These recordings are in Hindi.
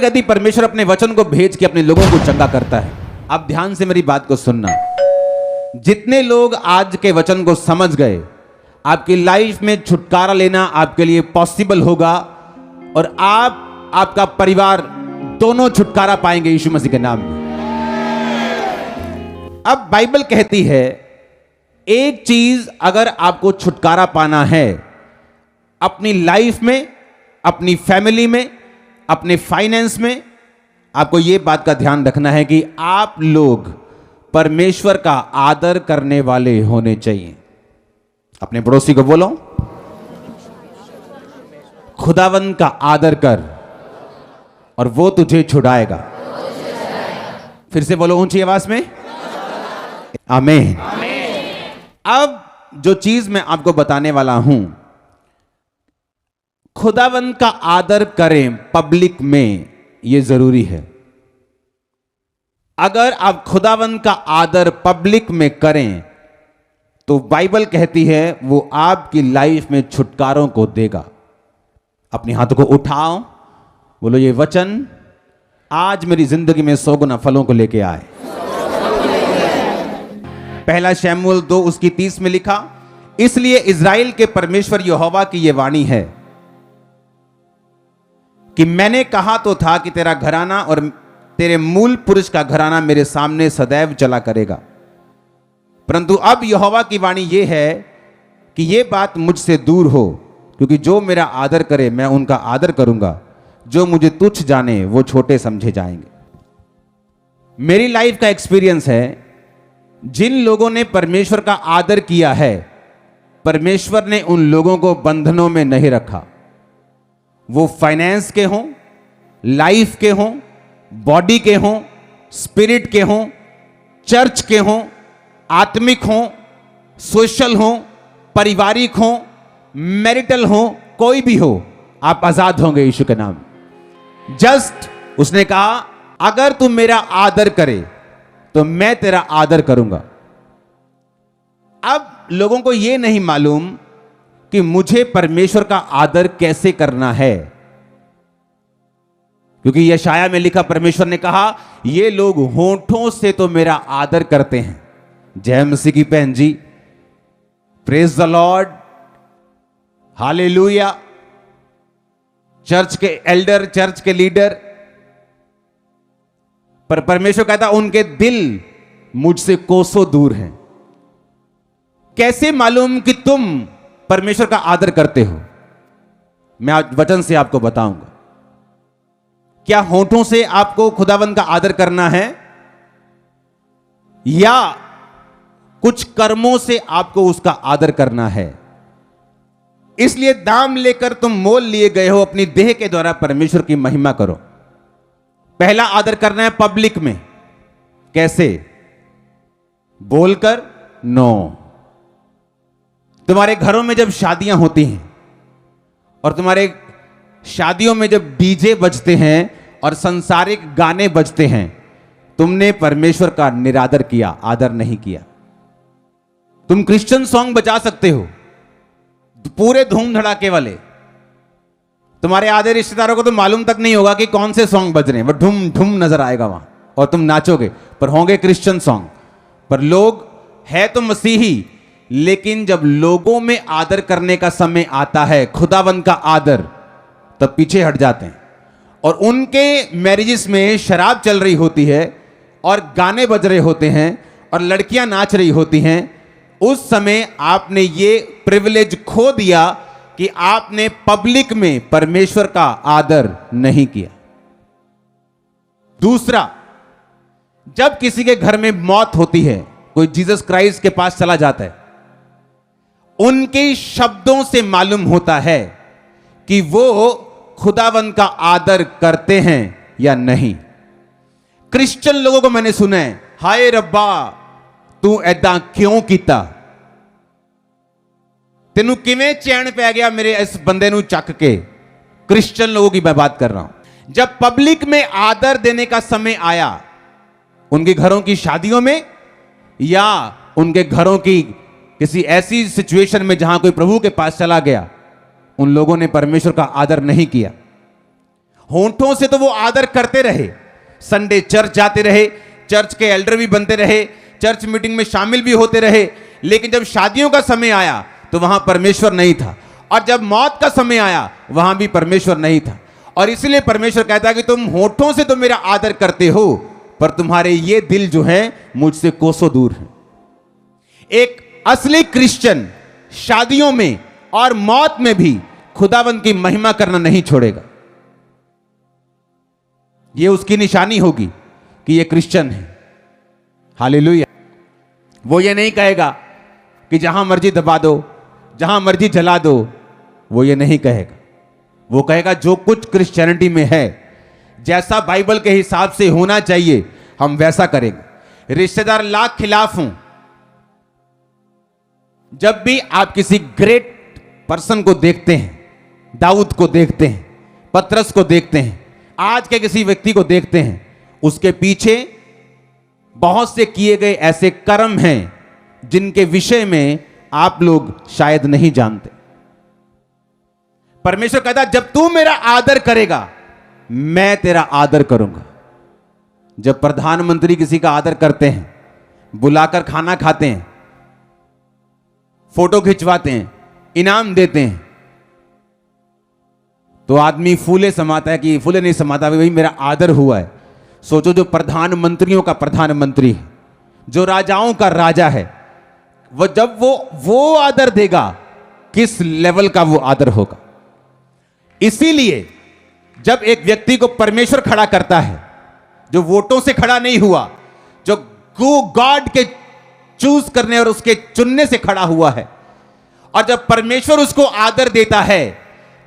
कहती परमेश्वर अपने वचन को भेज के अपने लोगों को चंगा करता है। आप ध्यान से मेरी बात को सुनना। जितने लोग आज के वचन को समझ गए, आपकी लाइफ में छुटकारा लेना आपके लिए पॉसिबल होगा और आपका परिवार दोनों छुटकारा पाएंगे यीशु मसीह के नाम में। अब बाइबल कहती है एक चीज अगर आपको छुटकारा पाना है अपनी लाइफ में, अपनी फैमिली में, अपने फाइनेंस में, आपको यह बात का ध्यान रखना है कि आप लोग परमेश्वर का आदर करने वाले होने चाहिए। अपने पड़ोसी को बोलो, खुदावंद का आदर कर और वो तुझे छुड़ाएगा। फिर से बोलो ऊंची आवाज में, आमीन। अब जो चीज मैं आपको बताने वाला हूं, खुदावंद का आदर करें पब्लिक में, यह जरूरी है। अगर आप खुदावंद का आदर पब्लिक में करें तो बाइबल कहती है वो आपकी लाइफ में छुटकारों को देगा। अपने हाथों को उठाओ, बोलो ये वचन आज मेरी जिंदगी में 100 गुना फलों को लेके आए। पहला शमूएल 2 उसकी 30 में लिखा, इसलिए इज़राइल के परमेश्वर यहोवा की यह वाणी है कि मैंने कहा तो था कि तेरा घराना और तेरे मूल पुरुष का घराना मेरे सामने सदैव चला करेगा, परंतु अब यहोवा की वाणी यह है कि यह बात मुझसे दूर हो, क्योंकि जो मेरा आदर करे मैं उनका आदर करूंगा, जो मुझे तुच्छ जाने वो छोटे समझे जाएंगे। मेरी लाइफ का एक्सपीरियंस है, जिन लोगों ने परमेश्वर का आदर किया है परमेश्वर ने उन लोगों को बंधनों में नहीं रखा। वो फाइनेंस के हों, लाइफ के हों, बॉडी के हों, स्पिरिट के हों, चर्च के हों, आत्मिक हों, सोशल हों, पारिवारिक हों, मैरिटल हों, कोई भी हो, आप आजाद होंगे यीशु के नाम। जस्ट उसने कहा अगर तू मेरा आदर करे तो मैं तेरा आदर करूंगा। अब लोगों को यह नहीं मालूम कि मुझे परमेश्वर का आदर कैसे करना है, क्योंकि यशाया में लिखा परमेश्वर ने कहा ये लोग होठों से तो मेरा आदर करते हैं। जय मसीह की बहन जी, praise the lord, hallelujah. Church के एल्डर, चर्च के लीडर, पर परमेश्वर कहता उनके दिल मुझसे कोसों दूर हैं। कैसे मालूम कि तुम परमेश्वर का आदर करते हो? मैं आज वचन से आपको बताऊंगा। क्या होठों से आपको खुदावंद का आदर करना है या कुछ कर्मों से आपको उसका आदर करना है? इसलिए दाम लेकर तुम मोल लिए गए हो, अपनी देह के द्वारा परमेश्वर की महिमा करो। पहला आदर करना है पब्लिक में। कैसे? बोलकर? नो। तुम्हारे घरों में जब शादियां होती हैं और तुम्हारे शादियों में जब डीजे बजते हैं और सांसारिक गाने बजते हैं, तुमने परमेश्वर का निरादर किया, आदर नहीं किया। तुम क्रिश्चियन सॉन्ग बजा सकते हो पूरे धूम धड़ाके वाले, तुम्हारे आधे रिश्तेदारों को तो मालूम तक नहीं होगा कि कौन से सॉन्ग बज रहे हैं, वो ढूम ढूम नजर आएगा वहां और तुम नाचोगे, पर होंगे क्रिश्चियन सॉन्ग। पर लोग है तो मसीही, लेकिन जब लोगों में आदर करने का समय आता है, खुदावंद का आदर, तब पीछे हट जाते हैं। और उनके मैरिजेस में शराब चल रही होती है और गाने बज रहे होते हैं और लड़कियां नाच रही होती हैं। उस समय आपने ये प्रिविलेज खो दिया कि आपने पब्लिक में परमेश्वर का आदर नहीं किया। दूसरा, जब किसी के घर में मौत होती है, कोई जीसस क्राइस्ट के पास चला जाता है, उनके शब्दों से मालूम होता है कि वो खुदावंद का आदर करते हैं या नहीं। क्रिश्चियन लोगों को मैंने सुना है, हाय रब्बा तू ऐदा क्यों कीता, तेनू किवें चैन पै गया मेरे इस बंदे नू चक के। क्रिश्चियन लोगों की मैं बात कर रहा हूं। जब पब्लिक में आदर देने का समय आया, उनके घरों की शादियों में या उनके घरों की किसी ऐसी सिचुएशन में जहां कोई प्रभु के पास चला गया, उन लोगों ने परमेश्वर का आदर नहीं किया। होंठों से तो वो आदर करते रहे, संडे चर्च जाते रहे, चर्च के एल्डर भी बनते रहे, चर्च मीटिंग में शामिल भी होते रहे, लेकिन जब शादियों का समय आया तो वहां परमेश्वर नहीं था, और जब मौत का समय आया वहां भी परमेश्वर नहीं था। और इसलिए परमेश्वर कहता है कि तुम होठों से तो मेरा आदर करते हो, पर तुम्हारे ये दिल जो है मुझसे कोसों दूर है। एक असली क्रिश्चियन शादियों में और मौत में भी खुदावंद की महिमा करना नहीं छोड़ेगा। यह उसकी निशानी होगी कि यह क्रिश्चियन है। हालेलुया। वो ये नहीं कहेगा कि जहां मर्जी दबा दो, जहां मर्जी जला दो, वो ये नहीं कहेगा। वो कहेगा जो कुछ क्रिश्चियनिटी में है, जैसा बाइबल के हिसाब से होना चाहिए, हम वैसा करेंगे। रिश्तेदार लाख खिलाफ हों, जब भी आप किसी ग्रेट पर्सन को देखते हैं, दाऊद को देखते हैं, पतरस को देखते हैं, आज के किसी व्यक्ति को देखते हैं, उसके पीछे बहुत से किए गए ऐसे कर्म हैं जिनके विषय में आप लोग शायद नहीं जानते। परमेश्वर कहता जब तू मेरा आदर करेगा मैं तेरा आदर करूंगा। जब प्रधानमंत्री किसी का आदर करते हैं, बुलाकर खाना खाते हैं, फोटो खिंचवाते हैं, इनाम देते हैं, तो आदमी फूले समाता है कि फूले नहीं समाता, भाई मेरा आदर हुआ है। सोचो जो प्रधानमंत्रियों का प्रधानमंत्री है, जो राजाओं का राजा है, वो जब वो आदर देगा, किस लेवल का वो आदर होगा। इसीलिए जब एक व्यक्ति को परमेश्वर खड़ा करता है, जो वोटों से खड़ा नहीं हुआ, जो गॉड के चूज करने और उसके चुनने से खड़ा हुआ है, और जब परमेश्वर उसको आदर देता है,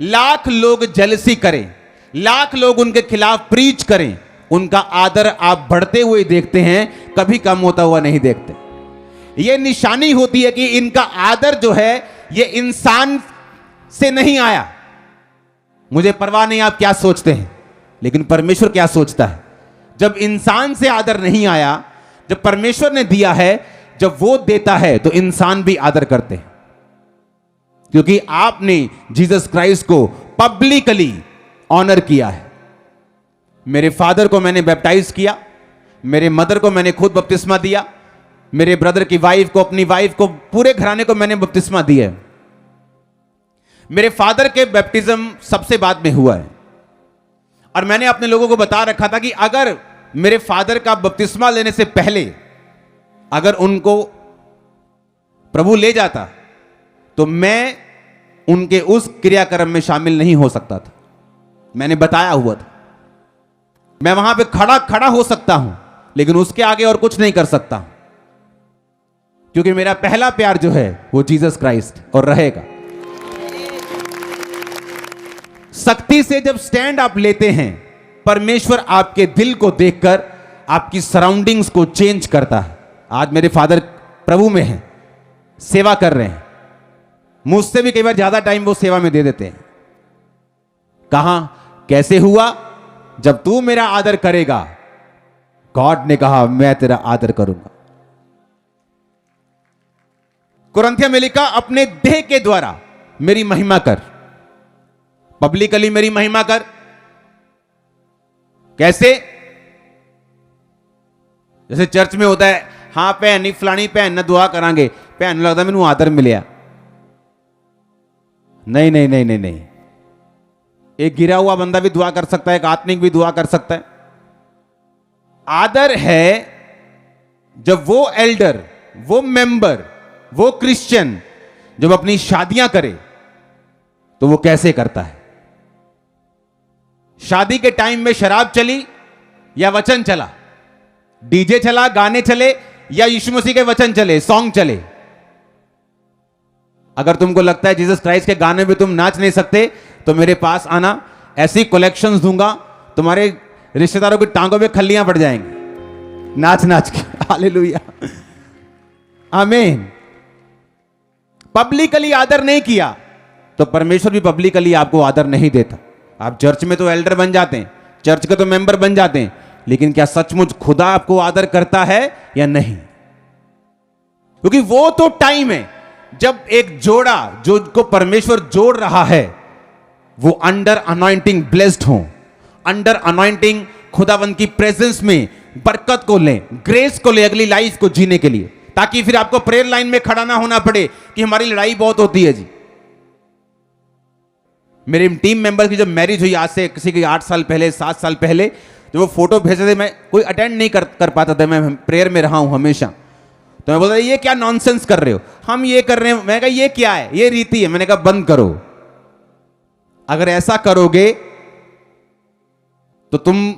लाख लोग जेलसी करें, लाख लोग उनके खिलाफ प्रीच करें, उनका आदर आप बढ़ते हुए देखते हैं, कभी कम होता हुआ नहीं देखते। यह निशानी होती है कि इनका आदर जो है यह इंसान से नहीं आया। मुझे परवाह नहीं आप क्या सोचते हैं, लेकिन परमेश्वर क्या सोचता है। जब इंसान से आदर नहीं आया, जब परमेश्वर ने दिया है, जब वो देता है तो इंसान भी आदर करते हैं, क्योंकि आपने जीसस क्राइस्ट को पब्लिकली ऑनर किया है। मेरे फादर को मैंने बैप्टाइज किया, मेरे मदर को मैंने खुद बपतिस्मा दिया, मेरे ब्रदर की वाइफ को, अपनी वाइफ को, पूरे घराने को मैंने बपतिस्मा दिया है। मेरे फादर के बैप्टिज्म सबसे बाद में हुआ है, और मैंने अपने लोगों को बता रखा था कि अगर मेरे फादर का बपतिस्मा लेने से पहले अगर उनको प्रभु ले जाता तो मैं उनके उस क्रियाक्रम में शामिल नहीं हो सकता था। मैंने बताया हुआ था, मैं वहां पे खड़ा हो सकता हूं, लेकिन उसके आगे और कुछ नहीं कर सकता, क्योंकि मेरा पहला प्यार जो है वो जीसस क्राइस्ट और रहेगा। सख्ती से जब स्टैंड आप लेते हैं, परमेश्वर आपके दिल को देखकर आपकी सराउंडिंग्स को चेंज करता है। आज मेरे फादर प्रभु में हैं, सेवा कर रहे हैं, मुझसे भी कई बार ज्यादा टाइम वो सेवा में दे देते हैं। कहां कैसे हुआ? जब तू मेरा आदर करेगा, गॉड ने कहा मैं तेरा आदर करूंगा। कुरिन्थियों में लिखा अपने देह के द्वारा मेरी महिमा कर, पब्लिकली मेरी महिमा कर। कैसे? जैसे चर्च में होता है, हां भैन फलानी भैन ने दुआ करांगे, भैन लगता मैनू आदर मिलिया। नहीं नहीं नहीं नहीं नहीं, एक गिरा हुआ बंदा भी दुआ कर सकता है, एक आत्मिक भी दुआ कर सकता है। आदर है जब वो एल्डर, वो मेंबर, वो क्रिश्चियन जब अपनी शादियां करे तो वो कैसे करता है। शादी के टाइम में शराब चली या वचन चला, डीजे चला, गाने चले या यीशु मसीह के वचन चले, सॉन्ग चले। अगर तुमको लगता है जीसस क्राइस्ट के गाने में तुम नाच नहीं सकते तो मेरे पास आना, ऐसी कलेक्शंस दूंगा, तुम्हारे रिश्तेदारों की टांगों में खल्लियां पड़ जाएंगी नाच नाच के। हालेलुया, आमीन। पब्लिकली आदर नहीं किया तो परमेश्वर भी पब्लिकली आपको आदर नहीं देता। आप चर्च में तो एल्डर बन जाते हैं, चर्च के तो मेंबर बन जाते हैं, लेकिन क्या सचमुच खुदा आपको आदर करता है या नहीं? क्योंकि वो तो टाइम है जब एक जोड़ा जो को परमेश्वर जोड़ रहा है वो अंडर अनॉइंटिंग ब्लेस्ड हो, अंडर अनॉइंटिंग, खुदावंद की प्रेजेंस में बरकत को लें, ग्रेस को लें अगली लाइफ को जीने के लिए, ताकि फिर आपको प्रेयर लाइन में खड़ा ना होना पड़े कि हमारी लड़ाई बहुत होती है जी। मेरे टीम मेंबर की जब मैरिज हुई आज से किसी की 8 साल पहले, 7 साल पहले, जब वो फोटो भेजते थे मैं कोई अटेंड नहीं कर पाता था, मैं प्रेयर में रहा हूं हमेशा। तो मैं बोलता ये क्या नॉनसेंस कर रहे हो, हम ये कर रहे हैं। मैंने कहा ये क्या है, ये रीति है। मैंने कहा बंद करो, अगर ऐसा करोगे तो तुम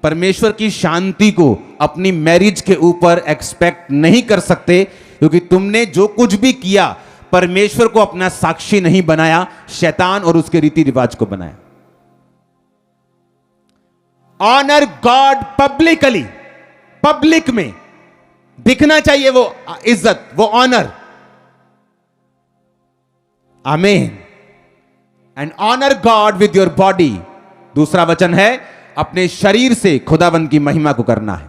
परमेश्वर की शांति को अपनी मैरिज के ऊपर एक्सपेक्ट नहीं कर सकते, क्योंकि तुमने जो कुछ भी किया परमेश्वर को अपना साक्षी नहीं बनाया, शैतान और उसके रीति रिवाज को बनाया। ऑनर गॉड पब्लिकली, पब्लिक में दिखना चाहिए वो इज्जत, वो ऑनर। आमीन। And honour God with your body. दूसरा वचन है अपने शरीर से खुदावंद की महिमा को करना है।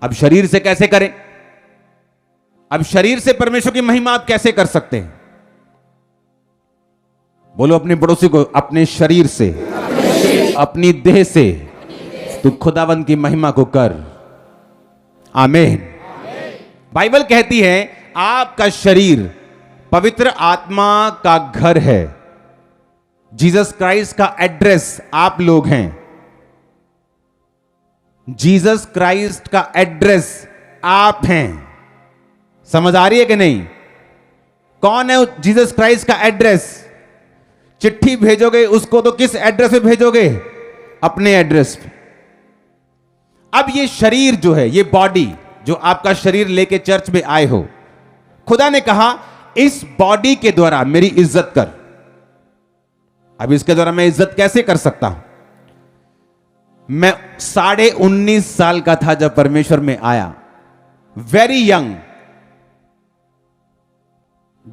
अब शरीर से कैसे करें? अब शरीर से परमेश्वर की महिमा आप कैसे कर सकते हैं? बोलो अपने पड़ोसी को, अपने शरीर से, अपनी देह से तू खुदावंद की महिमा को कर। आमीन। बाइबल कहती है आपका शरीर पवित्र आत्मा का घर है। जीसस क्राइस्ट का एड्रेस आप लोग हैं। जीसस क्राइस्ट का एड्रेस आप हैं। समझ आ रही है कि नहीं? कौन है जीसस क्राइस्ट का एड्रेस? चिट्ठी भेजोगे उसको तो किस एड्रेस पे भेजोगे? अपने एड्रेस पे। अब ये शरीर जो है, ये बॉडी जो आपका शरीर लेके चर्च में आए हो, खुदा ने कहा इस बॉडी के द्वारा मेरी इज्जत कर। अब इसके द्वारा मैं इज्जत कैसे कर सकता हूं? मैं 19.5 साल का था जब परमेश्वर में आया, वेरी यंग।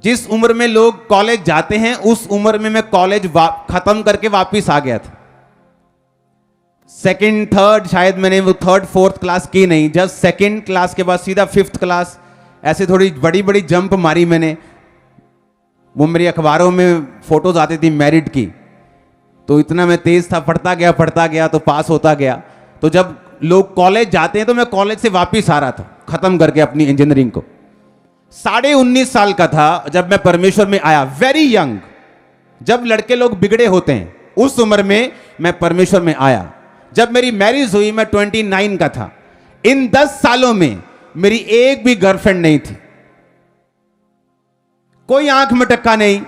जिस उम्र में लोग कॉलेज जाते हैं उस उम्र में मैं कॉलेज खत्म करके वापस आ गया था। सेकंड थर्ड, शायद मैंने वो थर्ड फोर्थ क्लास की नहीं, जस्ट सेकंड क्लास के बाद सीधा 5th क्लास, ऐसे थोड़ी बड़ी बड़ी जंप मारी मैंने। वो मेरी अखबारों में फोटोज आती थी मैरिड की, तो इतना मैं तेज था, पढ़ता गया तो पास होता गया। तो जब लोग कॉलेज जाते हैं तो मैं कॉलेज से वापस आ रहा था खत्म करके अपनी इंजीनियरिंग को। 19.5 साल का था जब मैं परमेश्वर में आया, वेरी यंग। जब लड़के लोग बिगड़े होते हैं उस उम्र में मैं परमेश्वर में आया। जब मेरी मैरिज हुई मैं 29 का था। इन 10 सालों में मेरी एक भी गर्लफ्रेंड नहीं थी, कोई आंख में टक्का नहीं,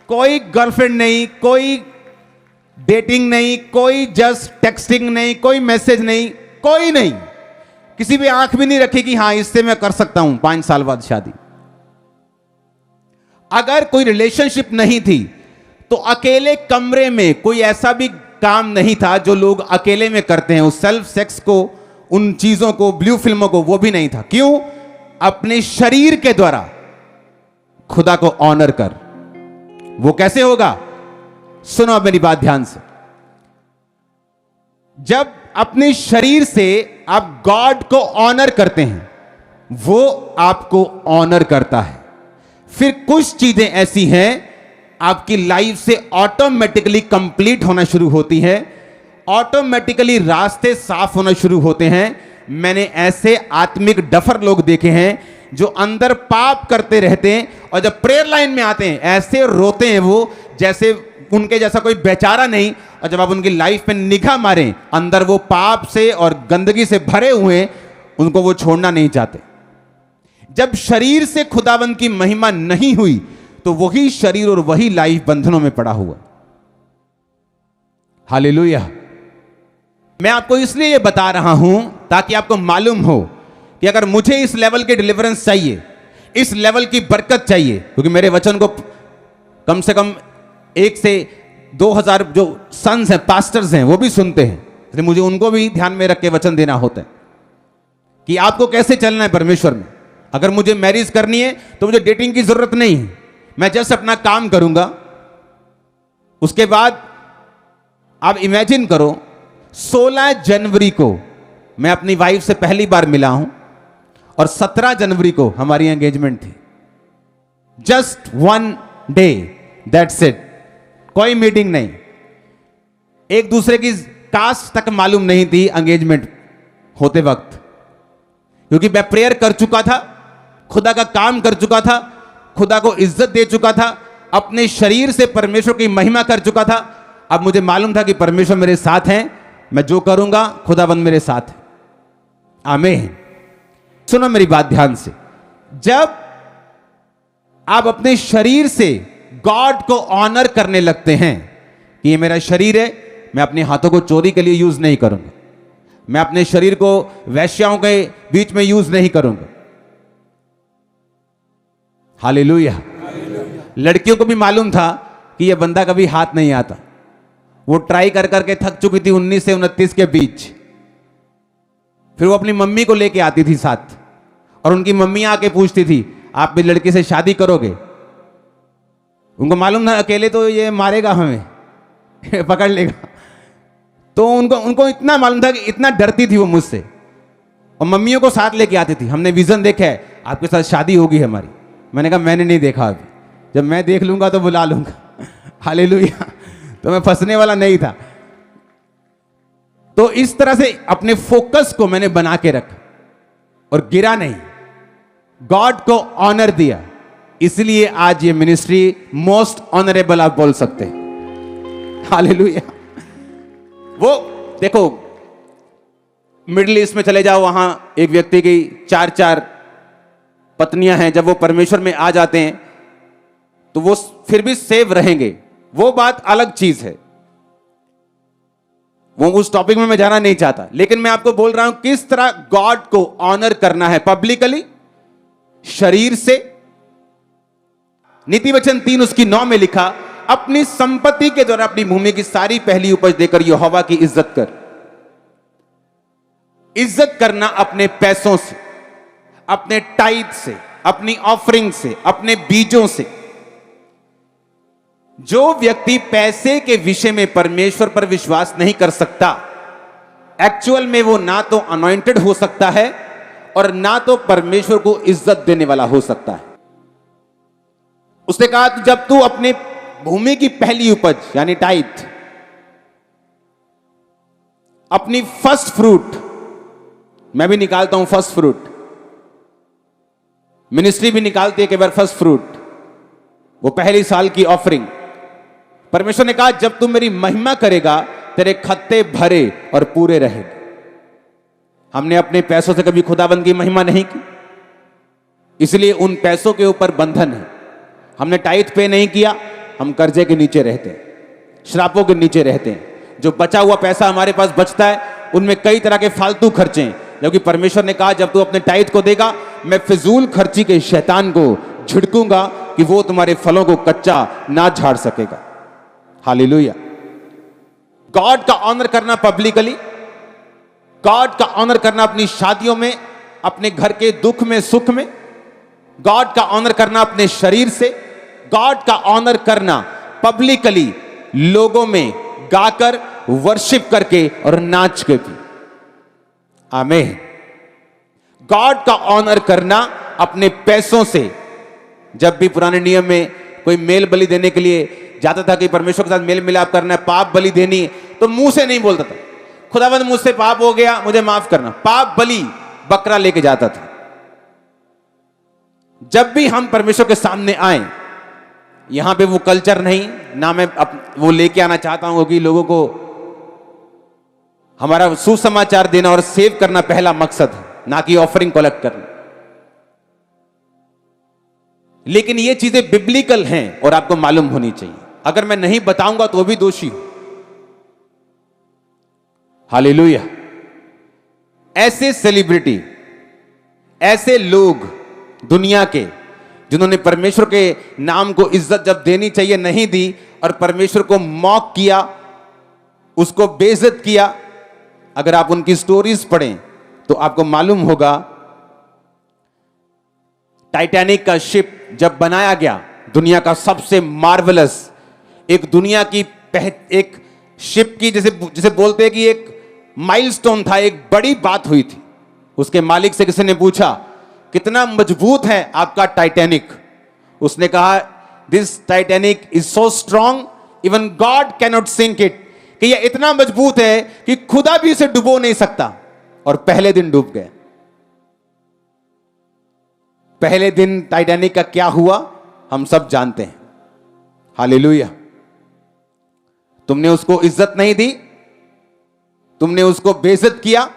कोई गर्लफ्रेंड नहीं, कोई डेटिंग नहीं, कोई जस्ट टेक्सटिंग नहीं, कोई मैसेज नहीं, कोई नहीं। किसी भी आंख भी नहीं रखी कि हां इससे मैं कर सकता हूं 5 साल बाद शादी। अगर कोई रिलेशनशिप नहीं थी तो अकेले कमरे में कोई ऐसा भी काम नहीं था जो लोग अकेले में करते हैं, उस सेल्फ सेक्स को, उन चीजों को, ब्लू फिल्मों को, वो भी नहीं था। क्यों? अपने शरीर के द्वारा खुदा को ऑनर कर। वो कैसे होगा? सुनो अब मेरी बात ध्यान से। जब अपने शरीर से आप गॉड को ऑनर करते हैं, वो आपको ऑनर करता है। फिर कुछ चीजें ऐसी हैं आपकी लाइफ से ऑटोमेटिकली कंप्लीट होना शुरू होती है, ऑटोमेटिकली रास्ते साफ होना शुरू होते हैं। मैंने ऐसे आत्मिक डफर लोग देखे हैं जो अंदर पाप करते रहते हैं और जब प्रेयर लाइन में आते हैं ऐसे रोते हैं वो जैसे उनके जैसा कोई बेचारा नहीं। और जब आप उनकी लाइफ पे निगाह मारें, अंदर वो पाप से और गंदगी से भरे हुए, उनको वो छोड़ना नहीं चाहते। जब शरीर से खुदावंद की महिमा नहीं हुई तो वही शरीर और वही लाइफ बंधनों में पड़ा हुआ। हालेलुया। मैं आपको इसलिए ये बता रहा हूं ताकि आपको मालूम हो कि अगर मुझे इस लेवल के डिलीवरेंस चाहिए, इस लेवल की बरकत चाहिए, क्योंकि मेरे वचन को कम से कम 1 से 2000 जो सन्स हैं, पास्टर्स हैं, वो भी सुनते हैं, इसलिए मुझे उनको भी ध्यान में रख के वचन देना होता है कि आपको कैसे चलना है परमेश्वर में। अगर मुझे मैरिज करनी है तो मुझे डेटिंग की जरूरत नहीं है, मैं जस्ट अपना काम करूंगा। उसके बाद आप इमेजिन करो 16 जनवरी को मैं अपनी वाइफ से पहली बार मिला हूं और 17 जनवरी को हमारी एंगेजमेंट थी। Just 1 day, that's it. कोई मीटिंग नहीं, एक दूसरे की कास्ट तक मालूम नहीं थी एंगेजमेंट होते वक्त, क्योंकि मैं प्रेयर कर चुका था, खुदा का काम कर चुका था, खुदा को इज्जत दे चुका था, अपने शरीर से परमेश्वर की महिमा कर चुका था। अब मुझे मालूम था कि परमेश्वर मेरे साथ हैं, मैं जो करूंगा खुदाबंद मेरे साथ है। आमीन। सुनो मेरी बात ध्यान से, जब आप अपने शरीर से गॉड को ऑनर करने लगते हैं कि ये मेरा शरीर है, मैं अपने हाथों को चोरी के लिए यूज नहीं करूंगा, मैं अपने शरीर को वैश्याओं के बीच में यूज नहीं करूंगा। हालेलुया। लड़कियों को भी मालूम था कि यह बंदा कभी हाथ नहीं आता, वो ट्राई कर करके थक चुकी थी 19 से 29 के बीच। फिर वो अपनी मम्मी को लेके आती थी साथ, और उनकी मम्मी आके पूछती थी आप भी लड़की से शादी करोगे? उनको मालूम था अकेले तो ये मारेगा हमें पकड़ लेगा। तो उनको इतना मालूम था कि इतना डरती थी वो मुझसे, और मम्मियों को साथ लेके आती थी। हमने विजन देखा है, आपके साथ शादी होगी हमारी। मैंने कहा मैंने नहीं देखा अभी, जब मैं देख लूंगा तो बुला लूंगा। हालेलुया। तो मैं फंसने वाला नहीं था। तो इस तरह से अपने फोकस को मैंने बना के रखा और गिरा नहीं, गॉड को ऑनर दिया। इसलिए आज ये मिनिस्ट्री मोस्ट ऑनरेबल आप बोल सकते हैं। हालेलुया। वो देखो, मिडिल ईस्ट में चले जाओ, वहां एक व्यक्ति की 4-4 पत्नियां हैं। जब वो परमेश्वर में आ जाते हैं तो वो फिर भी सेव रहेंगे, वो बात अलग चीज है। वो उस टॉपिक में मैं जाना नहीं चाहता, लेकिन मैं आपको बोल रहा हूं किस तरह गॉड को ऑनर करना है पब्लिकली, शरीर से। नीति वचन 3 उसकी 9 में लिखा, अपनी संपत्ति के द्वारा अपनी भूमि की सारी पहली उपज देकर यहोवा की इज्जत कर। इज्जत करना अपने पैसों से, अपने टाइट से, अपनी ऑफरिंग से, अपने बीजों से। जो व्यक्ति पैसे के विषय में परमेश्वर पर विश्वास नहीं कर सकता, एक्चुअल में वो ना तो अनॉइंटेड हो सकता है और ना तो परमेश्वर को इज्जत देने वाला हो सकता है। उसने कहा जब तू अपने भूमि की पहली उपज यानी टाइट, अपनी फर्स्ट फ्रूट, मैं भी निकालता हूं फर्स्ट फ्रूट, मिनिस्ट्री भी निकालती है कई बार फर्स्ट फ्रूट, वो पहली साल की ऑफरिंग। परमेश्वर ने कहा जब तू मेरी महिमा करेगा तेरे खत्ते भरे और पूरे रहेंगे। हमने अपने पैसों से कभी खुदाबंद की महिमा नहीं की, इसलिए उन पैसों के ऊपर बंधन है। हमने टाइट पे नहीं किया, हम कर्जे के नीचे रहते हैं, श्रापों के नीचे रहते हैं। जो बचा हुआ पैसा हमारे पास बचता है उनमें कई तरह के फालतू खर्चे हैं, जबकि परमेश्वर ने कहा जब तू अपने टाइट को देगा मैं फिजूल खर्ची के शैतान को झिड़कूंगा कि वो तुम्हारे फलों को कच्चा ना झाड़ सकेगा। हालेलुया। गॉड का ऑनर करना पब्लिकली, गॉड का ऑनर करना अपनी शादियों में, अपने घर के दुख में सुख में, गॉड का ऑनर करना अपने शरीर से, गॉड का ऑनर करना पब्लिकली लोगों में गाकर, वर्शिप करके और नाच के भी। आमीन। गॉड का ऑनर करना अपने पैसों से। जब भी पुराने नियम में कोई मेल बलि देने के लिए जाता था कि परमेश्वर के साथ मेल मिलाप करना है, पाप बलि देनी है, तो मुंह से नहीं बोलता था खुदावंद मुझसे पाप हो गया मुझे माफ करना, पाप बलि बकरा लेके जाता था। जब भी हम परमेश्वर के सामने आए, यहां पे वो कल्चर नहीं, ना मैं वो लेके आना चाहता हूं कि लोगों को हमारा सुसमाचार देना और सेव करना पहला मकसद है, ना कि ऑफरिंग कलेक्ट करना। लेकिन ये चीजें बिब्लिकल हैं और आपको मालूम होनी चाहिए। अगर मैं नहीं बताऊंगा तो भी दोषी हूं। हालेलुया। ऐसे सेलिब्रिटी, ऐसे लोग दुनिया के जिन्होंने परमेश्वर के नाम को इज्जत जब देनी चाहिए नहीं दी और परमेश्वर को मॉक किया, उसको बेइज्जत किया। अगर आप उनकी स्टोरीज पढ़ें तो आपको मालूम होगा, टाइटैनिक का शिप जब बनाया गया, दुनिया का सबसे मार्वलस, एक दुनिया की एक शिप की जैसे बोलते हैं कि एक माइलस्टोन था, एक बड़ी बात हुई थी। उसके मालिक से किसी ने पूछा कितना मजबूत है आपका टाइटैनिक? उसने कहा this Titanic is so strong even God cannot sink it, कि यह इतना मजबूत है कि खुदा भी इसे डुबो नहीं सकता। और पहले दिन डूब गए। पहले दिन टाइटैनिक का क्या हुआ हम सब जानते हैं। हालेलुया। तुमने उसको इज्जत नहीं दी, तुमने उसको बेइज्जत किया,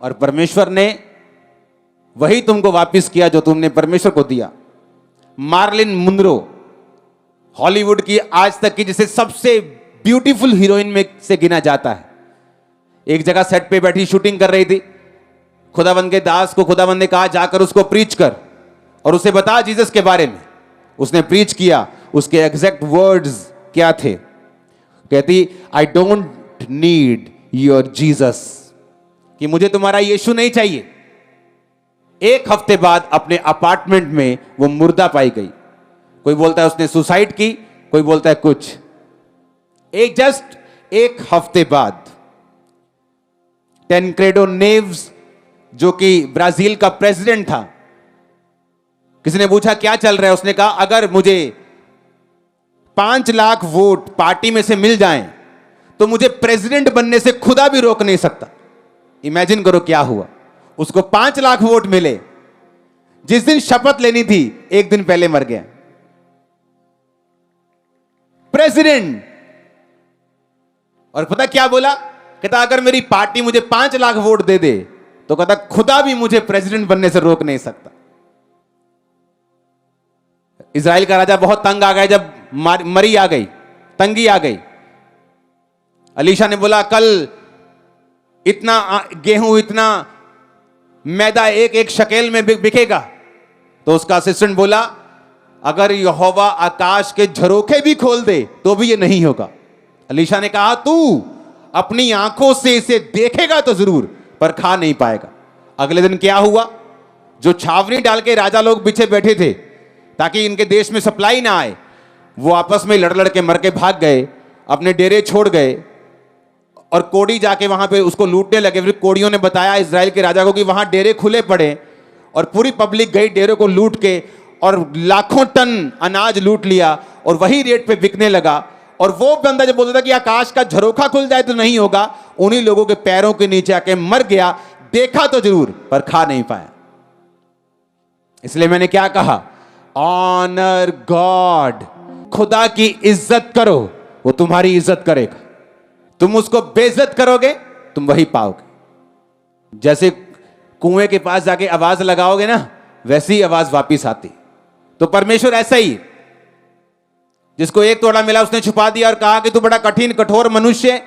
और परमेश्वर ने वही तुमको वापस किया जो तुमने परमेश्वर को दिया। मार्लिन मुनरो हॉलीवुड की आज तक की जिसे सबसे ब्यूटीफुल हीरोइन में से गिना जाता है, एक जगह सेट पे बैठी शूटिंग कर रही थी। खुदावंद के दास को खुदावंद ने कहा जाकर उसको प्रीच कर और उसे बता जीसस के बारे में। उसने प्रीच किया। उसके एग्जैक्ट वर्ड्स क्या थे? कहती, I don't need your Jesus, कि मुझे तुम्हारा यीशु नहीं चाहिए। एक हफ्ते बाद अपने अपार्टमेंट में वो मुर्दा पाई गई। कोई बोलता है उसने सुसाइड की, कोई बोलता है कुछ। एक हफ्ते बाद टेनक्रेडो नेव्स, जो कि ब्राजील का प्रेसिडेंट था, किसी ने पूछा क्या चल रहा है? उसने कहा अगर मुझे 5 लाख वोट पार्टी में से मिल जाएं तो मुझे प्रेसिडेंट बनने से खुदा भी रोक नहीं सकता। इमेजिन करो क्या हुआ। उसको 5 लाख वोट मिले। जिस दिन शपथ लेनी थी एक दिन पहले मर गया प्रेसिडेंट। और पता क्या बोला? कहता अगर मेरी पार्टी मुझे 5 लाख वोट दे दे तो कहता खुदा भी मुझे प्रेसिडेंट बनने से रोक नहीं सकता। इजराइल का राजा बहुत तंग आ गया जब मरी आ गई, तंगी आ गई। अलीशा ने बोला कल इतना गेहूं, इतना मैदा एक एक शकेल में बिकेगा। तो उसका असिस्टेंट बोला अगर यहोवा आकाश के झरोखे भी खोल दे तो भी ये नहीं होगा। अलीशा ने कहा तू अपनी आंखों से इसे देखेगा तो जरूर, पर खा नहीं पाएगा। अगले दिन क्या हुआ? जो छावनी डाल के राजा लोग पीछे बैठे थे ताकि इनके देश में सप्लाई ना आए, वो आपस में लड़ लड़ के मर के भाग गए, अपने डेरे छोड़ गए। और कोड़ी जाके वहां पे उसको लूटने लगे। फिर कोड़ियों ने बताया इजराइल के राजा को कि वहां डेरे खुले पड़े, और पूरी पब्लिक गई डेरे को लूट के और लाखों टन अनाज लूट लिया और वही रेट पे बिकने लगा। और वो बंदा जब बोलता था कि आकाश का झरोखा खुल जाए तो नहीं होगा, उन्हीं लोगों के पैरों के नीचे आके मर गया। देखा तो जरूर पर खा नहीं पाया। इसलिए मैंने क्या कहा? Honour God. खुदा की इज्जत करो, वो तुम्हारी इज्जत करेगा। तुम उसको बेइज्जत करोगे, तुम वही पाओगे। जैसे कुएं के पास जाके आवाज लगाओगे ना, वैसी ही आवाज वापिस आती। तो परमेश्वर ऐसा ही, जिसको एक तोड़ा मिला उसने छुपा दिया और कहा कि तू बड़ा कठिन कठोर मनुष्य,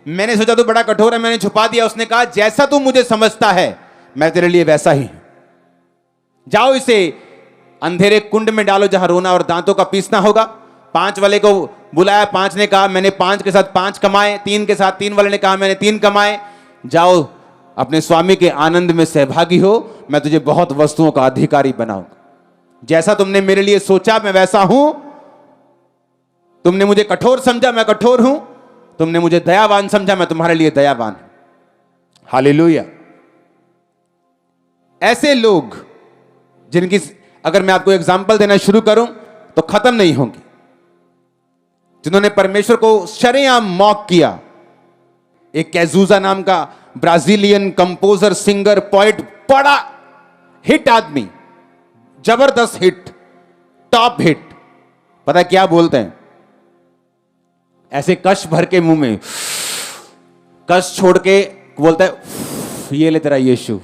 मैंने सोचा तू बड़ा कठोर है, मैंने छुपा दिया। उसने कहा जैसा तू मुझे समझता है मैं तेरे लिए वैसा ही हूं। जाओ इसे अंधेरे कुंड में डालो जहां रोना और दांतों का पीसना होगा। 5 वाले को बुलाया, 5 ने कहा मैंने 5 के साथ 5 कमाए, 3 के साथ 3 वाले ने कहा मैंने 3 कमाए। जाओ अपने स्वामी के आनंद में सहभागी हो, मैं तुझे बहुत वस्तुओं का अधिकारी बनाऊंगा। जैसा तुमने मेरे लिए सोचा मैं वैसा हूं। तुमने मुझे कठोर समझा, मैं कठोर हूं। तुमने मुझे दयावान समझा, मैं तुम्हारे लिए दयावान हूं। हालेलुया। ऐसे लोग जिनकी अगर मैं आपको एग्जाम्पल देना शुरू करूं तो खत्म नहीं होंगे, जिन्होंने परमेश्वर को शरेआम मॉक किया। एक कैजूजा नाम का ब्राजीलियन कंपोजर, सिंगर, पोएट, बड़ा हिट आदमी, जबरदस्त हिट, टॉप हिट। पता है क्या बोलते हैं? ऐसे कश भर के मुंह में कश छोड़ के बोलता है ये ले तेरा यीशु।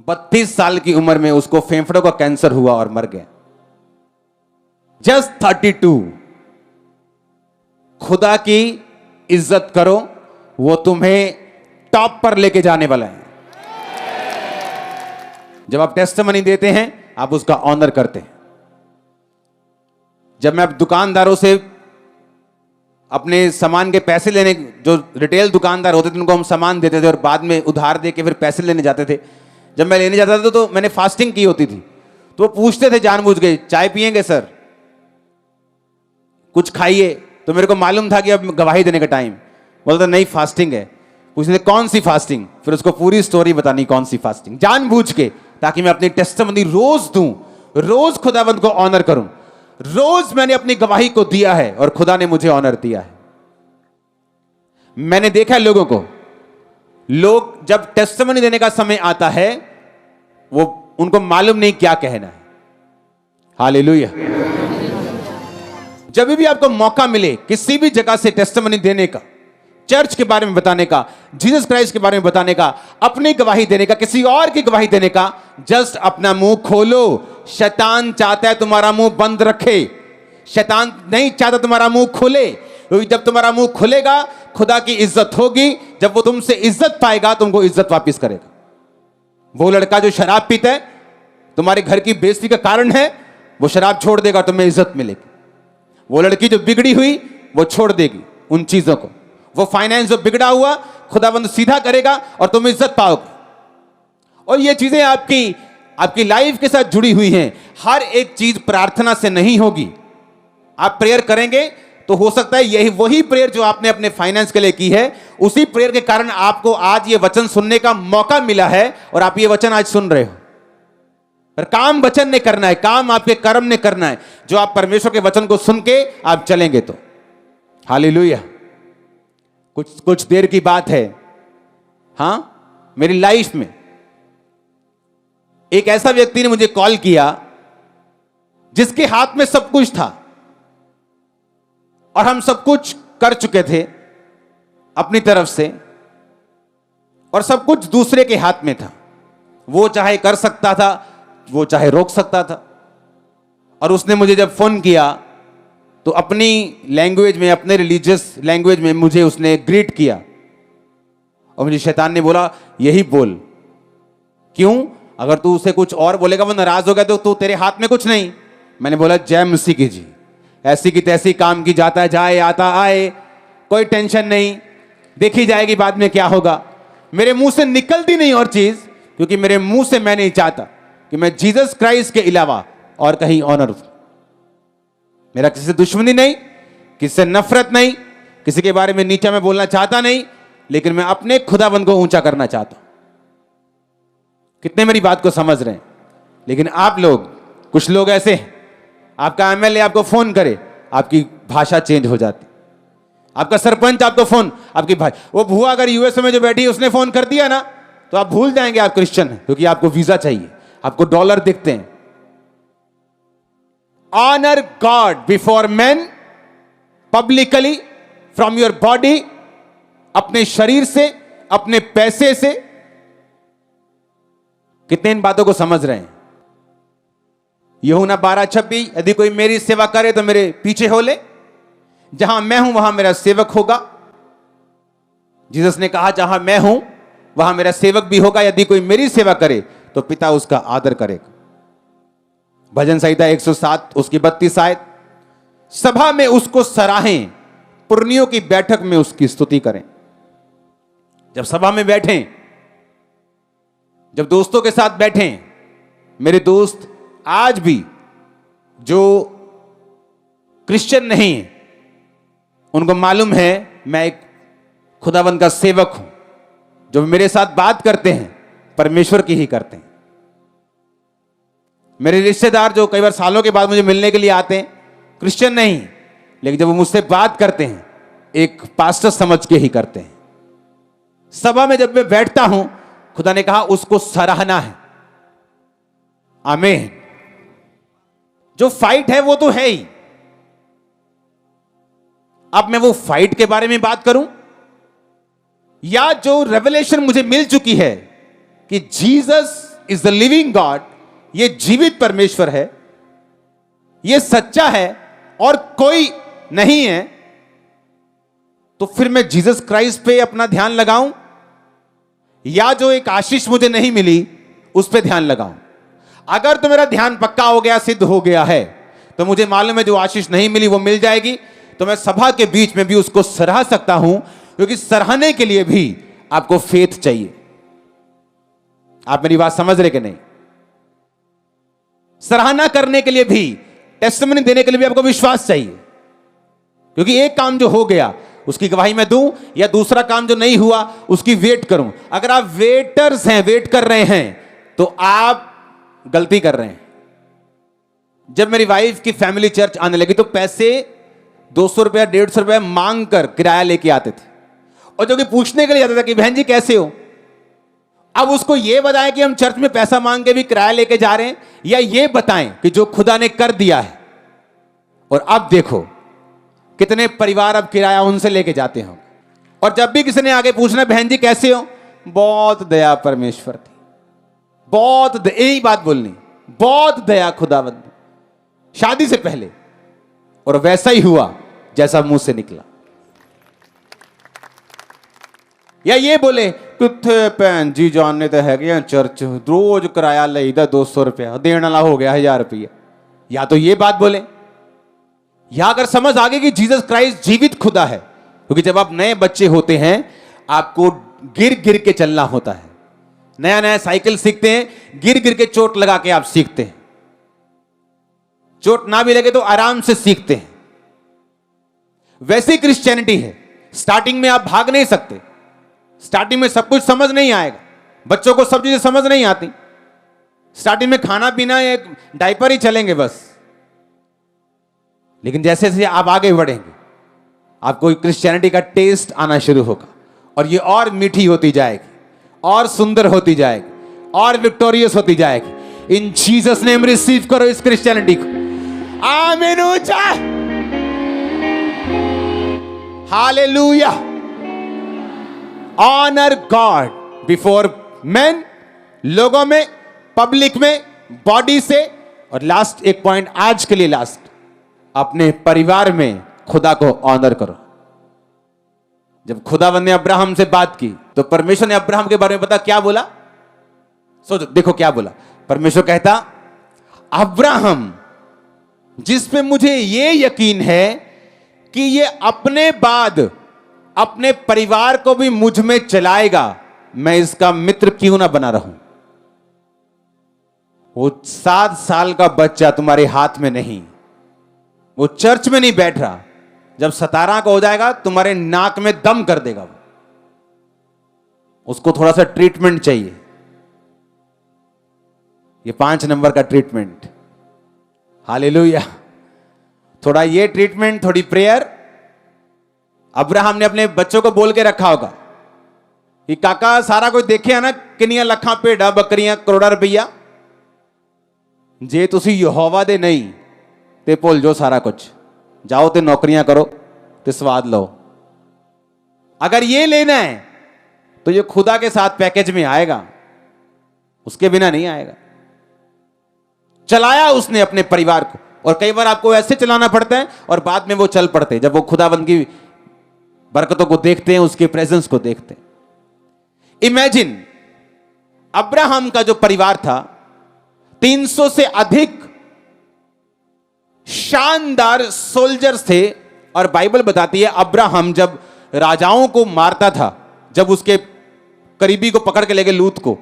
32 साल की उम्र में उसको फेफड़ों का कैंसर हुआ और मर गया। जस्ट 32। खुदा की इज्जत करो, वो तुम्हें टॉप पर लेके जाने वाला है। जब आप टेस्टिमनी देते हैं आप उसका ऑनर करते हैं। जब मैं दुकानदारों से अपने सामान के पैसे लेने, जो रिटेल दुकानदार होते थे उनको हम सामान देते थे और बाद में उधार दे के फिर पैसे लेने जाते थे। जब मैं लेने जाता था तो मैंने फास्टिंग की होती थी, तो वो पूछते थे जानबूझ के चाय पिएंगे सर, कुछ खाइए। तो मेरे को मालूम था कि अब गवाही देने का टाइम। बोलता नहीं फास्टिंग है। पूछते कौन सी फास्टिंग? फिर उसको पूरी स्टोरी बतानी कौन सी फास्टिंग, जानबूझ के, ताकि मैं अपनी टेस्टिमनी रोज दूं, रोज खुदावंद को ऑनर करूं। रोज मैंने अपनी गवाही को दिया है और खुदा ने मुझे ऑनर दिया है। मैंने देखा लोगों को, लोग जब टेस्टिमनी देने का समय आता है वो उनको मालूम नहीं क्या कहना है। हालेलुया। जब भी आपको मौका मिले किसी भी जगह से टेस्टिमनी देने का, चर्च के बारे में बताने का, जीसस क्राइस्ट के बारे में बताने का, अपनी गवाही देने का, किसी और की गवाही देने का, जस्ट अपना मुंह खोलो। शैतान चाहता है तुम्हारा मुंह बंद रखे, शैतान नहीं चाहता तुम्हारा मुंह खुले, क्योंकि जब तुम्हारा मुंह खुलेगा खुदा की इज्जत होगी। जब वो तुमसे इज्जत पाएगा तुमको इज्जत वापस करेगा। वो लड़का जो शराब पीता है तुम्हारे घर की बेइज्जती का कारण है, वो शराब छोड़ देगा, तुम्हें इज्जत मिलेगी। वो लड़की जो बिगड़ी हुई वो छोड़ देगी उन चीजों को। वो फाइनेंस जो बिगड़ा हुआ खुदाबंद सीधा करेगा और तुम इज्जत पाओगे। और ये चीजें आपकी लाइफ के साथ जुड़ी हुई हैं। हर एक चीज प्रार्थना से नहीं होगी। आप प्रेयर करेंगे तो हो सकता है यही वही प्रेयर जो आपने अपने फाइनेंस के लिए की है, उसी प्रेयर के कारण आपको आज ये वचन सुनने का मौका मिला है और आप ये वचन आज सुन रहे हो। पर काम वचन ने करना है, काम आपके कर्म ने करना है, जो आप परमेश्वर के वचन को सुन के आप चलेंगे तो। हालेलुया। कुछ देर की बात है, हां, मेरी लाइफ में एक ऐसा व्यक्ति ने मुझे कॉल किया जिसके हाथ में सब कुछ था और हम सब कुछ कर चुके थे अपनी तरफ से, और सब कुछ दूसरे के हाथ में था। वो चाहे कर सकता था, वो चाहे रोक सकता था। और उसने मुझे जब फोन किया तो अपनी लैंग्वेज में, अपने रिलीजियस लैंग्वेज में मुझे उसने ग्रीट किया। और मुझे शैतान ने बोला यही बोल, क्यों? अगर तू उसे कुछ और बोलेगा वो नाराज हो गया तो तू, तेरे हाथ में कुछ नहीं। मैंने बोला जय मसीह की जी, ऐसी की तैसी काम की जाता है, जाए आता आए, कोई टेंशन नहीं, देखी जाएगी बाद में क्या होगा। मेरे मुंह से निकलती नहीं और चीज, क्योंकि मेरे मुंह से मैं नहीं चाहता कि मैं जीसस क्राइस्ट के अलावा और कहीं ऑनर। मेरा किसी से दुश्मनी नहीं, किसी से नफरत नहीं, किसी के बारे में नीचा मैं बोलना चाहता नहीं, लेकिन मैं अपने खुदाबंद को ऊंचा करना चाहता हूं। कितने मेरी बात को समझ रहे हैं? लेकिन आप लोग, कुछ लोग ऐसे हैं, आपका एमएलए आपको फोन करे, आपकी भाषा चेंज हो जाती। आपका सरपंच आपको फोन, आपकी भाषा, वो बुआ अगर यूएसए में जो बैठी है उसने फोन कर दिया ना, तो आप भूल जाएंगे आप क्रिश्चियन हैं, क्योंकि आपको वीजा चाहिए, आपको डॉलर दिखते हैं। Honour God before man publicly from your body, अपने शरीर से, अपने पैसे से। कितने इन बातों को समझ रहे हैं? यूहन्ना 12:26, यदि कोई मेरी सेवा करे तो मेरे पीछे हो ले, जहां मैं हूं वहां मेरा सेवक होगा। जीसस ने कहा जहां मैं हूं वहां मेरा सेवक भी होगा। यदि कोई मेरी सेवा करे तो पिता उसका आदर करेगा। भजन संहिता 107 उसकी 32 आयत। सभा में उसको सराहें, पुरनियों की बैठक में उसकी स्तुति करें। जब सभा में बैठें, जब दोस्तों के साथ बैठें, मेरे दोस्त आज भी जो क्रिश्चियन नहीं है उनको मालूम है मैं एक खुदावंद का सेवक हूं। जो मेरे साथ बात करते हैं परमेश्वर की ही करते हैं। मेरे रिश्तेदार जो कई बार सालों के बाद मुझे मिलने के लिए आते हैं, क्रिश्चियन नहीं, लेकिन जब वो मुझसे बात करते हैं एक पास्टर समझ के ही करते हैं। सभा में जब मैं बैठता हूं, खुदा ने कहा उसको सराहना है। आमीन। जो फाइट है वो तो है ही। अब मैं वो फाइट के बारे में बात करूं, या जो रेवलेशन मुझे मिल चुकी है कि Jesus is the living God, ये जीवित परमेश्वर है, ये सच्चा है और कोई नहीं है, तो फिर मैं जीसस क्राइस्ट पे अपना ध्यान लगाऊं, या जो एक आशीष मुझे नहीं मिली उस पे ध्यान लगाऊं। अगर तो मेरा ध्यान पक्का हो गया, सिद्ध हो गया है, तो मुझे मालूम है जो आशीष नहीं मिली वो मिल जाएगी, तो मैं सभा के बीच में भी उसको सराह सकता हूं, क्योंकि सराहने के लिए भी आपको फेथ चाहिए। आप मेरी बात समझ रहे कि नहीं? सराहना करने के लिए भी, टेस्टिमनी देने के लिए भी आपको विश्वास चाहिए। क्योंकि एक काम जो हो गया उसकी गवाही मैं दूं, या दूसरा काम जो नहीं हुआ उसकी वेट करूं। अगर आप वेटर्स हैं, वेट कर रहे हैं, तो आप गलती कर रहे हैं। जब मेरी वाइफ की फैमिली चर्च आने लगी तो पैसे 200 रुपया 150 रुपया मांग कर किराया लेके आते थे। और जो कि पूछने के लिए जाता था कि बहन जी कैसे हो, अब उसको यह बताएं कि हम चर्च में पैसा मांग के भी किराया लेके जा रहे हैं, या ये बताएं कि जो खुदा ने कर दिया है। और अब देखो कितने परिवार अब किराया उनसे लेके जाते हो। और जब भी किसी ने आगे पूछना बहन जी कैसे हो, बहुत दया परमेश्वर थी, बहुत यही बात बोलनी, बहुत दया खुदावंद शादी से पहले। और वैसा ही हुआ जैसा मुंह से निकला। या ये बोले किथे भैन जी जानने तो है चर्च रोज किराया ले 200 रुपया देने वाला हो गया 1000 रुपया। या तो ये बात बोले, या अगर समझ आ गई कि जीसस क्राइस्ट जीवित खुदा है, क्योंकि जब आप नए बच्चे होते हैं आपको गिर गिर के चलना होता है। नया नया साइकिल सीखते हैं, गिर गिर के चोट लगा के आप सीखते हैं। चोट ना भी लगे तो आराम से सीखते हैं। वैसी क्रिश्चियनिटी है। स्टार्टिंग में आप भाग नहीं सकते, स्टार्टिंग में सब कुछ समझ नहीं आएगा। बच्चों को सब चीजें समझ नहीं आती। स्टार्टिंग में खाना पीना एक डायपर ही चलेंगे बस। लेकिन जैसे जैसे आप आगे बढ़ेंगे आपको क्रिश्चियनिटी का टेस्ट आना शुरू होगा, और ये और मीठी होती जाएगी, और सुंदर होती जाएगी, और विक्टोरियस होती जाएगी। इन जीसस नेम रिसीव करो इस क्रिश्चियनिटी को। आमीन। ऊंचा hallelujah. Honour God before man, लोगों में, पब्लिक में, बॉडी से। और लास्ट एक पॉइंट आज के लिए लास्ट, अपने परिवार में खुदा को ऑनर करो। जब खुदावंद ने अब्राहम से बात की तो परमेश्वर ने अब्राहम के बारे में पता क्या बोला? सोचो, देखो क्या बोला। परमेश्वर कहता, अब्राहम जिस पे मुझे ये यकीन है कि ये अपने बाद अपने परिवार को भी मुझ में चलाएगा, मैं इसका मित्र क्यों ना बना रहूं। वो 7 साल का बच्चा तुम्हारे हाथ में नहीं, वो चर्च में नहीं बैठ रहा, जब 17 का हो जाएगा तुम्हारे नाक में दम कर देगा वो। उसको थोड़ा सा ट्रीटमेंट चाहिए, ये 5 नंबर का ट्रीटमेंट। हालेलुया। थोड़ा ये ट्रीटमेंट, थोड़ी प्रेयर। अब्राहम ने अपने बच्चों को बोल के रखा होगा कि काका सारा कुछ देखे है ना, किनिया लखा भेड़ा बकरियां करोड़ा रुपया, जे तुसी यहोवा दे नहीं ते भुल जाओ सारा कुछ, जाओ ते नौकरियां करो ते स्वाद लो। अगर ये लेना है तो ये खुदा के साथ पैकेज में आएगा, उसके बिना नहीं आएगा। चलाया उसने अपने परिवार को, और कई बार आपको ऐसे चलाना पड़ता है और बाद में वो चल पड़ते हैं जब वो खुदाबंद की बरकतों को देखते हैं, उसके प्रेजेंस को देखते हैं। इमेजिन अब्राहम का जो परिवार था, 300 से अधिक शानदार सोल्जर्स थे। और बाइबल बताती है अब्राहम जब राजाओं को मारता था, जब उसके करीबी को पकड़ के ले गए लूत को,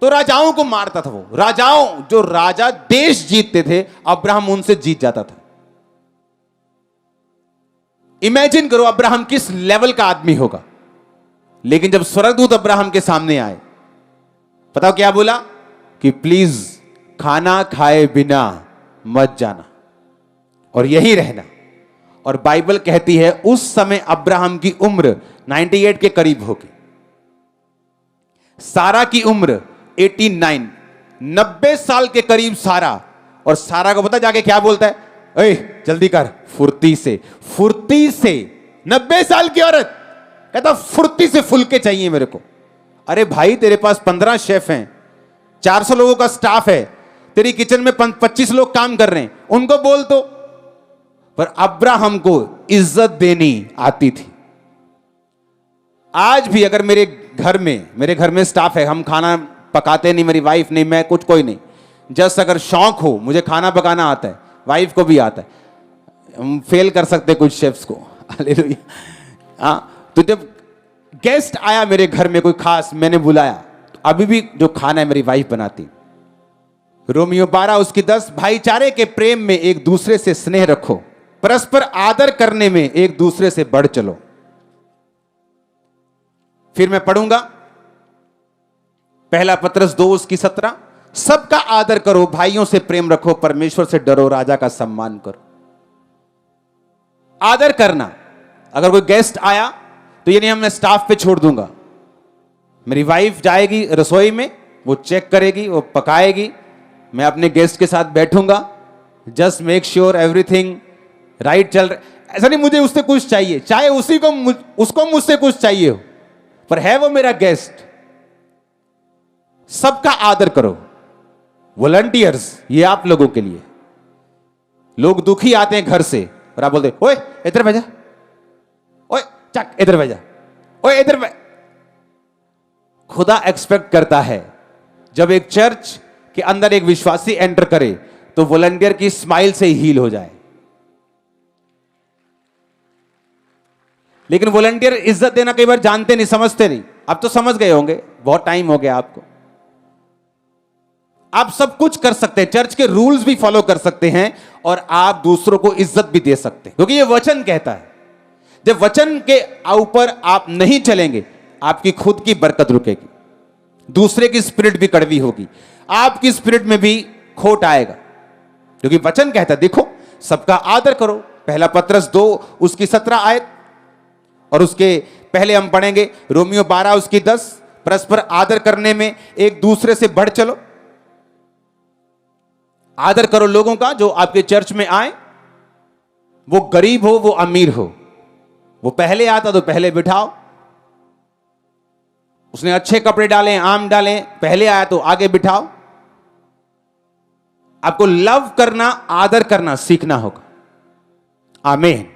तो राजाओं को मारता था। वो राजाओं, जो राजा देश जीतते थे, अब्राहम उनसे जीत जाता था। इमेजिन करो अब्राहम किस लेवल का आदमी होगा। लेकिन जब स्वर्गदूत अब्राहम के सामने आए, पता क्या बोला? कि प्लीज खाना खाए बिना मत जाना और यही रहना। और बाइबल कहती है उस समय अब्राहम की उम्र 98 के करीब होगी, सारा की उम्र 89, 90 साल के करीब सारा। और सारा को पता जाके क्या बोलता है? ए जल्दी कर, फुर्ती से, फुर्ती से। 90 साल की औरत कहता फुर्ती से फुलके चाहिए मेरे को। अरे भाई तेरे पास 15 शेफ हैं, 400 लोगों का स्टाफ है, तेरी किचन में 25 लोग काम कर रहे हैं, उनको बोल दो। पर अब्राहम को इज्जत देनी आती थी। आज भी अगर मेरे घर में स्टाफ है, हम खाना पकाते नहीं, मेरी वाइफ नहीं, मैं कुछ कोई नहीं, जस्ट अगर शौक हो, मुझे खाना पकाना आता है, वाइफ को भी आता है, हम फेल कर सकते कुछ शेफ्स को। हालेलुया। हाँ, तो जब गेस्ट आया मेरे घर में कोई खास, मैंने बुलाया, तो अभी भी जो खाना है मेरी वाइफ बनाती। रोमियो 12 उसकी 10, भाईचारे के प्रेम में एक दूसरे से स्नेह रखो, परस्पर आदर करने में एक दूसरे से बढ़ चलो। फिर मैं पढ़ूंगा 1 पत्रस 2 उसकी 17, सबका आदर करो, भाइयों से प्रेम रखो, परमेश्वर से डरो, राजा का सम्मान करो। आदर करना, अगर कोई गेस्ट आया तो ये नहीं हम मैं स्टाफ पे छोड़ दूंगा। मेरी वाइफ जाएगी रसोई में, वो चेक करेगी, वो पकाएगी, मैं अपने गेस्ट के साथ बैठूंगा, just make sure everything right चल रहा। ऐसा नहीं मुझे उससे कुछ चाहिए, चाहे उसको मुझसे कुछ चाहिए हो, पर है वो मेरा गेस्ट। सबका आदर करो। वॉलंटियर्स ये आप लोगों के लिए। लोग दुखी आते हैं घर से और आप बोलते ओए इधर भेजा, ओए चक इधर भेजा, ओए इधर भेजा। खुदा एक्सपेक्ट करता है जब एक चर्च के अंदर एक विश्वासी एंटर करे तो वॉलंटियर की स्माइल से ही हील हो जाए। लेकिन वॉलंटियर इज्जत देना कई बार जानते नहीं, समझते नहीं। अब तो समझ गए होंगे, बहुत टाइम हो गया आपको। आप सब कुछ कर सकते हैं, चर्च के रूल्स भी फॉलो कर सकते हैं और आप दूसरों को इज्जत भी दे सकते हैं, क्योंकि ये वचन कहता है जब वचन के ऊपर आप नहीं चलेंगे आपकी खुद की बरकत रुकेगी, दूसरे की स्पिरिट भी कड़वी होगी, आपकी स्पिरिट में भी खोट आएगा। क्योंकि वचन कहता है देखो सबका आदर करो, पहला पत्रस 2 उसकी 17 आयत, और उसके पहले हम पढ़ेंगे रोमियो 12 उसकी 10। परस्पर आदर करने में एक दूसरे से बढ़ चलो। आदर करो लोगों का जो आपके चर्च में आए, वो गरीब हो वो अमीर हो, वो पहले आता तो पहले बिठाओ, उसने अच्छे कपड़े डालें आम डालें, पहले आया तो आगे बिठाओ। आपको लव करना आदर करना सीखना होगा। आमीन।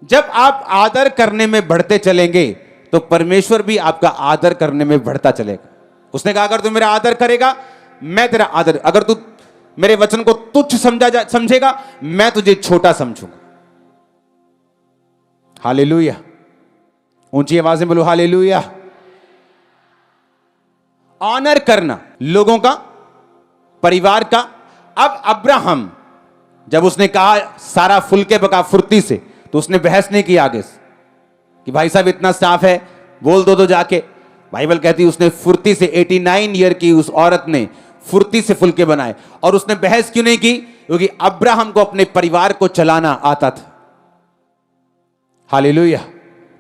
जब आप आदर करने में बढ़ते चलेंगे तो परमेश्वर भी आपका आदर करने में बढ़ता चलेगा। उसने कहा अगर तू मेरा आदर करेगा मैं तेरा आदर, अगर तू मेरे वचन को तुच्छ समझेगा मैं तुझे छोटा समझूंगा। हालेलुया। ऊंची आवाज में बोलो हालेलुया। ऑनर करना लोगों का, परिवार का। अब अब्राहम जब उसने कहा सारा फुल के पका फुर्ती से, तो उसने बहस नहीं की आगे से कि भाई साहब इतना स्टाफ है बोल दो तो जाके। बाइबल कहती है उसने फुर्ती से 89 ईयर की उस औरत ने फुर्ती से फुलके बनाए। और उसने बहस क्यों नहीं की? क्योंकि अब्राहम को अपने परिवार को चलाना आता था। हालेलुया।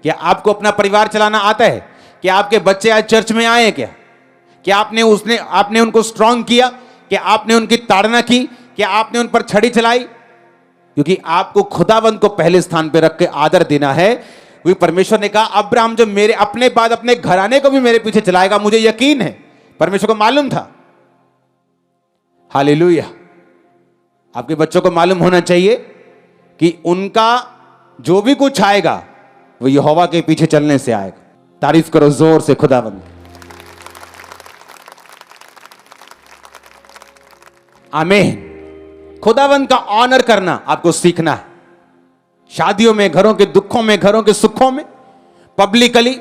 क्या आपको अपना परिवार चलाना आता है? क्या आपके बच्चे आज चर्च में आए? क्या आपने उनको स्ट्रांग किया? क्या आपने उनकी ताड़ना की? क्या आपने उन पर छड़ी चलाई? क्योंकि आपको खुदावंद को पहले स्थान पर रख के आदर देना है। क्योंकि परमेश्वर ने कहा अब्राहम जो मेरे अपने बाद अपने घराने को भी मेरे पीछे चलाएगा, मुझे यकीन है। परमेश्वर को मालूम था। हालेलुया। आपके बच्चों को मालूम होना चाहिए कि उनका जो भी कुछ आएगा वो यहोवा के पीछे चलने से आएगा। तारीफ करो जोर से खुदावंद। आमीन। खुदावंद का ऑनर करना आपको सीखना है। शादियों में, घरों के दुखों में, घरों के सुखों में, पब्लिकली,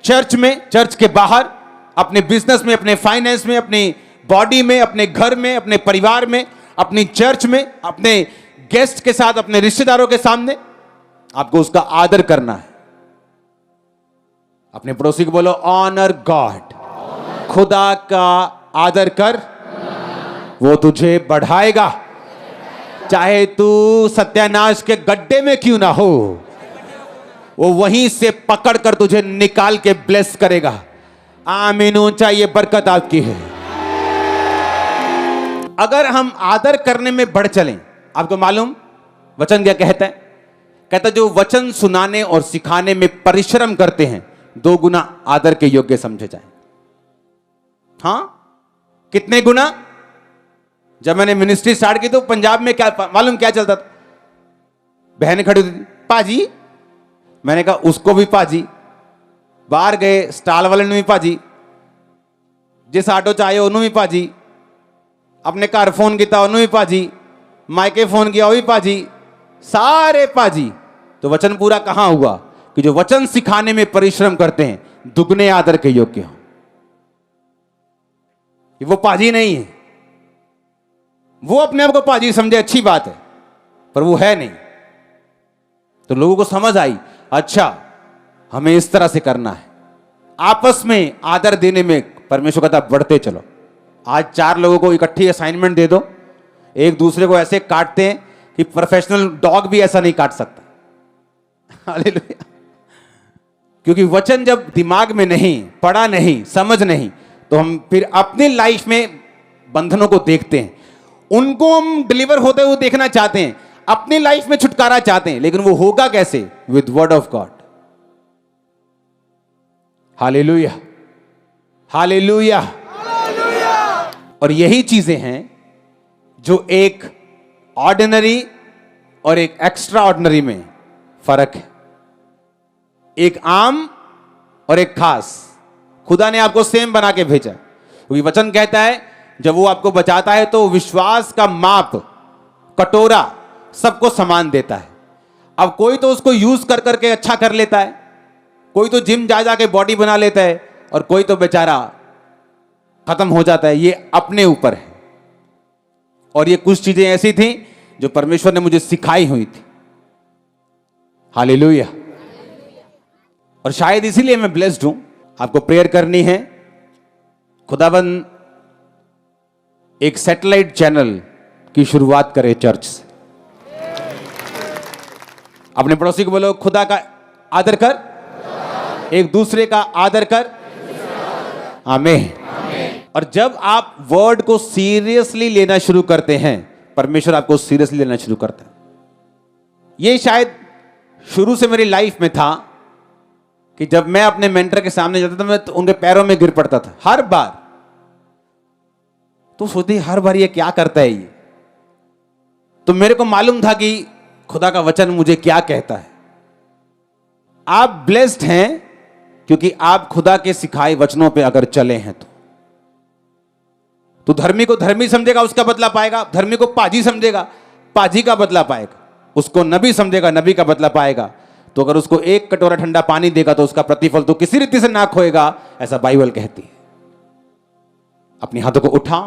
चर्च में, चर्च के बाहर, अपने बिजनेस में, अपने फाइनेंस में, अपनी बॉडी में, अपने घर में, अपने परिवार में, अपनी चर्च में, अपने गेस्ट के साथ, अपने रिश्तेदारों के सामने आपको उसका आदर करना है। अपने पड़ोसी को बोलो ऑनर गॉड। खुदा का आदर कर, वो तुझे बढ़ाएगा। चाहे तू सत्यानाश के गड्ढे में क्यों ना हो, वो वहीं से पकड़कर तुझे निकाल के ब्लेस करेगा। आमीन। ऊंचा ये बरकत आपकी है। अगर हम आदर करने में बढ़ चलें, आपको मालूम वचन क्या कहता है? कहता है जो वचन सुनाने और सिखाने में परिश्रम करते हैं 2 गुना आदर के योग्य समझे जाए। हां, कितने गुना? जब मैंने मिनिस्ट्री स्टार्ट की तो पंजाब में क्या मालूम क्या चलता था? बहन खड़ी होती थी, पाजी। मैंने कहा उसको भी पाजी। बाहर गए स्टाल वाले ने भी पाजी, जिस आटो च आए उन्होंने भी पाजी, अपने घर फोन किया उन्होंने भी पाजी, मायके फोन किया वो भी पाजी, सारे पाजी। तो वचन पूरा कहां हुआ? कि जो वचन सिखाने में परिश्रम करते हैं दुगने आदर के योग्य हो। वो पाजी नहीं है। वो अपने आप को पाजी समझे, अच्छी बात है, पर वो है नहीं। तो लोगों को समझ आई, अच्छा हमें इस तरह से करना है। आपस में आदर देने में परमेश्वर कहता बढ़ते चलो। आज 4 लोगों को इकट्ठी असाइनमेंट दे दो, एक दूसरे को ऐसे काटते हैं कि प्रोफेशनल डॉग भी ऐसा नहीं काट सकता। हालेलुया। क्योंकि वचन जब दिमाग में नहीं, पढ़ा नहीं, समझ नहीं, तो हम फिर अपनी लाइफ में बंधनों को देखते हैं, उनको हम डिलीवर होते हुए देखना चाहते हैं, अपनी लाइफ में छुटकारा चाहते हैं, लेकिन वो होगा कैसे? With word of God. Hallelujah, hallelujah. और यही चीजें हैं जो एक ऑर्डिनरी और एक एक्स्ट्रा ऑर्डिनरी में फर्क है, एक आम और एक खास। खुदा ने आपको सेम बना के भेजा, क्योंकि वचन कहता है जब वो आपको बचाता है तो विश्वास का माप, कटोरा सबको समान देता है। अब कोई तो उसको यूज कर करके अच्छा कर लेता है, कोई तो जिम जा जाके बॉडी बना लेता है, और कोई तो बेचारा खत्म हो जाता है। ये अपने ऊपर है। और ये कुछ चीजें ऐसी थी जो परमेश्वर ने मुझे सिखाई हुई थी। हालेलुया। और शायद इसीलिए मैं ब्लेस्ड हूं। आपको प्रेयर करनी है, खुदाबंद एक सैटेलाइट चैनल की शुरुआत करे चर्च से। अपने पड़ोसी को बोलो, खुदा का आदर कर, एक दूसरे का आदर कर। आमीन। और जब आप वर्ड को सीरियसली लेना शुरू करते हैं, परमेश्वर आपको सीरियसली लेना शुरू करता है। ये शायद शुरू से मेरी लाइफ में था कि जब मैं अपने मेंटर के सामने जाता था, मैं तो उनके पैरों में गिर पड़ता था हर बार। तो सोचती हर बार ये क्या करता है ये। तो मेरे को मालूम था कि खुदा का वचन मुझे क्या कहता है। आप ब्लेस्ड हैं क्योंकि आप खुदा के सिखाए वचनों पे अगर चले हैं तो धर्मी को धर्मी समझेगा, उसका बदला पाएगा। धर्मी को पाजी समझेगा, पाजी का बदला पाएगा। उसको नबी समझेगा, नबी का बदला पाएगा। तो अगर उसको एक कटोरा ठंडा पानी देगा तो उसका प्रतिफल तो किसी रीति से ना खोएगा, ऐसा बाइबल कहती है। अपने हाथों को उठाओ,